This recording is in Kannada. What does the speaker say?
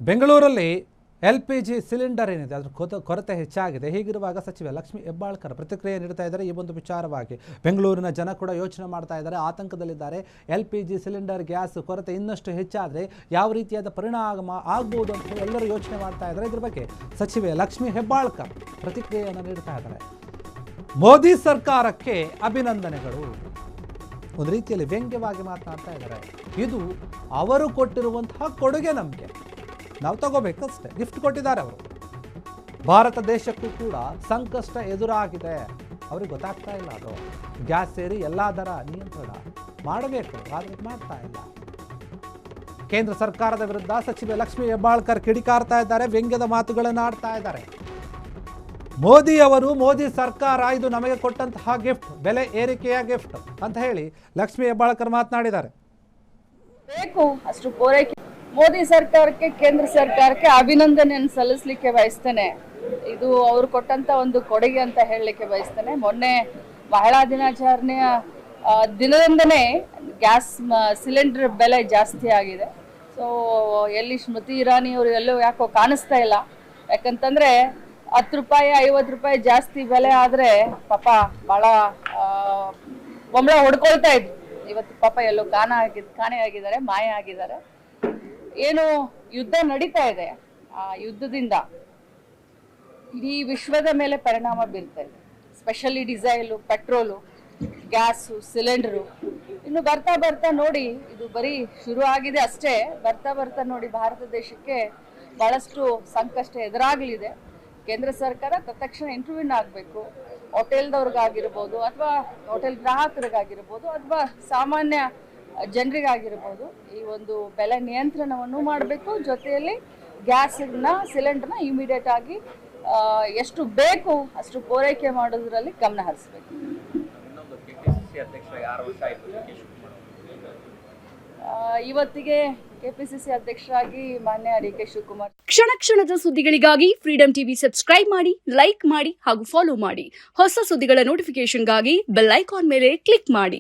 ಬೆಂಗಳೂರಲ್ಲಿ LPG ಸಿಲಿಂಡರ್ ಏನಿದೆ ಅದರ ಕೊರತೆ ಹೆಚ್ಚಾಗಿದೆ. ಹೀಗಿರುವಾಗ ಸಚಿವೆ ಲಕ್ಷ್ಮಿ ಹೆಬ್ಬಾಳ್ಕರ್ ಪ್ರತಿಕ್ರಿಯೆ ನೀಡ್ತಾ ಇದ್ದಾರೆ. ಈ ಒಂದು ವಿಚಾರವಾಗಿ ಬೆಂಗಳೂರಿನ ಜನ ಕೂಡ ಯೋಚನೆ ಮಾಡ್ತಾ ಇದ್ದಾರೆ, ಆತಂಕದಲ್ಲಿದ್ದಾರೆ. LPG ಸಿಲಿಂಡರ್ ಗ್ಯಾಸ್ ಕೊರತೆ ಇನ್ನಷ್ಟು ಹೆಚ್ಚಾದರೆ ಯಾವ ರೀತಿಯಾದ ಪರಿಣಾಮ ಆಗ್ಬೋದು ಅಂತ ಹೇಳಿ ಎಲ್ಲರೂ ಯೋಚನೆ ಮಾಡ್ತಾ ಇದ್ದಾರೆ. ಇದ್ರ ಬಗ್ಗೆ ಸಚಿವೆ ಲಕ್ಷ್ಮಿ ಹೆಬ್ಬಾಳ್ಕರ್ ಪ್ರತಿಕ್ರಿಯೆಯನ್ನು ನೀಡ್ತಾ ಇದ್ದಾರೆ. ಮೋದಿ ಸರ್ಕಾರಕ್ಕೆ ಅಭಿನಂದನೆಗಳು, ಒಂದು ರೀತಿಯಲ್ಲಿ ವ್ಯಂಗ್ಯವಾಗಿ ಮಾತನಾಡ್ತಾ ಇದ್ದಾರೆ. ಇದು ಅವರು ಕೊಟ್ಟಿರುವಂತಹ ಕೊಡುಗೆ, ನಮಗೆ ನಾವು ತಗೋಬೇಕಷ್ಟೇ. ಗಿಫ್ಟ್ ಕೊಟ್ಟಿದ್ದಾರೆ ಅವರು. ಭಾರತ ದೇಶಕ್ಕೂ ಕೂಡ ಸಂಕಷ್ಟ ಎದುರಾಗಿದೆ, ಅವ್ರಿಗೆ ಗೊತ್ತಾಗ್ತಾ ಇಲ್ಲ. ಅದು ಗ್ಯಾಸ್ ಸೇರಿ ಎಲ್ಲ ದರ ನಿಯಂತ್ರಣ ಮಾಡಬೇಕು, ಆದರೆ ಮಾಡ್ತಾ ಇಲ್ಲ. ಕೇಂದ್ರ ಸರ್ಕಾರದ ವಿರುದ್ಧ ಸಚಿವೆ ಲಕ್ಷ್ಮಿ ಹೆಬ್ಬಾಳ್ಕರ್ ಕಿಡಿಕಾರ್ತಾ ಇದ್ದಾರೆ, ವ್ಯಂಗ್ಯದ ಮಾತುಗಳನ್ನು ಆಡ್ತಾ ಇದ್ದಾರೆ. ಮೋದಿ ಸರ್ಕಾರ ಇದು ನಮಗೆ ಕೊಟ್ಟಂತಹ ಗಿಫ್ಟ್, ಬೆಲೆ ಏರಿಕೆಯ ಗಿಫ್ಟ್ ಅಂತ ಹೇಳಿ ಲಕ್ಷ್ಮಿ ಹೆಬ್ಬಾಳ್ಕರ್ ಮಾತನಾಡಿದ್ದಾರೆ. ಬೇಕು ಅಷ್ಟು ಪೂರೈಕೆ ಮೋದಿ ಸರ್ಕಾರಕ್ಕೆ, ಕೇಂದ್ರ ಸರ್ಕಾರಕ್ಕೆ ಅಭಿನಂದನೆಯನ್ನು ಸಲ್ಲಿಸಲಿಕ್ಕೆ ಬಯಸ್ತೇನೆ. ಇದು ಅವರು ಕೊಟ್ಟಂತ ಒಂದು ಕೊಡುಗೆ ಅಂತ ಹೇಳಲಿಕ್ಕೆ ಬಯಸ್ತೇನೆ. ಮೊನ್ನೆ ಮಹಿಳಾ ದಿನಾಚರಣೆಯ ದಿನದಿಂದನೇ ಗ್ಯಾಸ್ ಸಿಲಿಂಡರ್ ಬೆಲೆ ಜಾಸ್ತಿ ಆಗಿದೆ. ಸೊ ಎಲ್ಲಿ ಸ್ಮೃತಿ ಇರಾನಿ ಅವರು ಎಲ್ಲೋ ಯಾಕೋ ಕಾಣಿಸ್ತಾ ಇಲ್ಲ. ಯಾಕಂತಂದ್ರೆ 10 ರೂಪಾಯಿ 50 ರೂಪಾಯಿ ಜಾಸ್ತಿ ಬೆಲೆ ಆದರೆ ಪಾಪ ಭಾಳ ಬೊಂಬಳ ಹೊಡ್ಕೊಳ್ತಾ ಇದ್ರು. ಇವತ್ತು ಪಾಪ ಎಲ್ಲೋ ಕಾಣೆಯಾಗಿದ್ದಾರೆ, ಮಾಯ ಆಗಿದ್ದಾರೆ. ಏನು ಯುದ್ಧ ನಡೀತಾ ಇದೆ, ಆ ಯುದ್ಧದಿಂದ ಇಡೀ ವಿಶ್ವದ ಮೇಲೆ ಪರಿಣಾಮ ಬೀರ್ತಾ ಇದೆ. Specially diesel, petrol, gas, cylinder. ಇನ್ನು ಬರ್ತಾ ಬರ್ತಾ ನೋಡಿ, ಇದು ಬರೀ ಶುರು ಆಗಿದೆ ಅಷ್ಟೇ. ಬರ್ತಾ ಬರ್ತಾ ನೋಡಿ ಭಾರತ ದೇಶಕ್ಕೆ ಬಹಳಷ್ಟು ಸಂಕಷ್ಟ ಎದುರಾಗಲಿದೆ. ಕೇಂದ್ರ ಸರ್ಕಾರ ತಕ್ಷಣ ಇಂಟರ್ವ್ಯೂನ್ ಆಗಬೇಕು. ಹೋಟೆಲ್ದವ್ರಿಗಾಗಿರ್ಬೋದು, ಅಥವಾ ಹೋಟೆಲ್ ಗ್ರಾಹಕರಿಗಾಗಿರ್ಬೋದು, ಅಥವಾ ಸಾಮಾನ್ಯ ಜನರಿಗಾಗಿರ್ಬೋದು, ಈ ಒಂದು ಬೆಲೆ ನಿಯಂತ್ರಣವನ್ನು ಮಾಡಬೇಕು. ಜೊತೆಯಲ್ಲಿ ಗ್ಯಾಸನ್ನ, ಸಿಲಿಂಡರ್ನ ಇಮಿಡಿಯೇಟ್ ಆಗಿ ಎಷ್ಟು ಬೇಕು ಅಷ್ಟು ಪೂರೈಕೆ ಮಾಡೋದ್ರಲ್ಲಿ ಗಮನ ಹರಿಸಬೇಕು. ಇವತ್ತಿಗೆ ಕೆಪಿಸಿಸಿ ಅಧ್ಯಕ್ಷರಾಗಿ ಮಾನ್ಯ DK ಶಿವಕುಮಾರ್. ಕ್ಷಣ ಕ್ಷಣದ ಸುದ್ದಿಗಳಿಗಾಗಿ ಫ್ರೀಡಂ ಟಿವಿ ಸಬ್ಸ್ಕ್ರೈಬ್ ಮಾಡಿ, ಲೈಕ್ ಮಾಡಿ ಹಾಗೂ ಫಾಲೋ ಮಾಡಿ. ಹೊಸ ಸುದ್ದಿಗಳ ನೋಟಿಫಿಕೇಶನ್ಗಾಗಿ ಬೆಲ್ ಐಕಾನ್ ಮೇಲೆ ಕ್ಲಿಕ್ ಮಾಡಿ.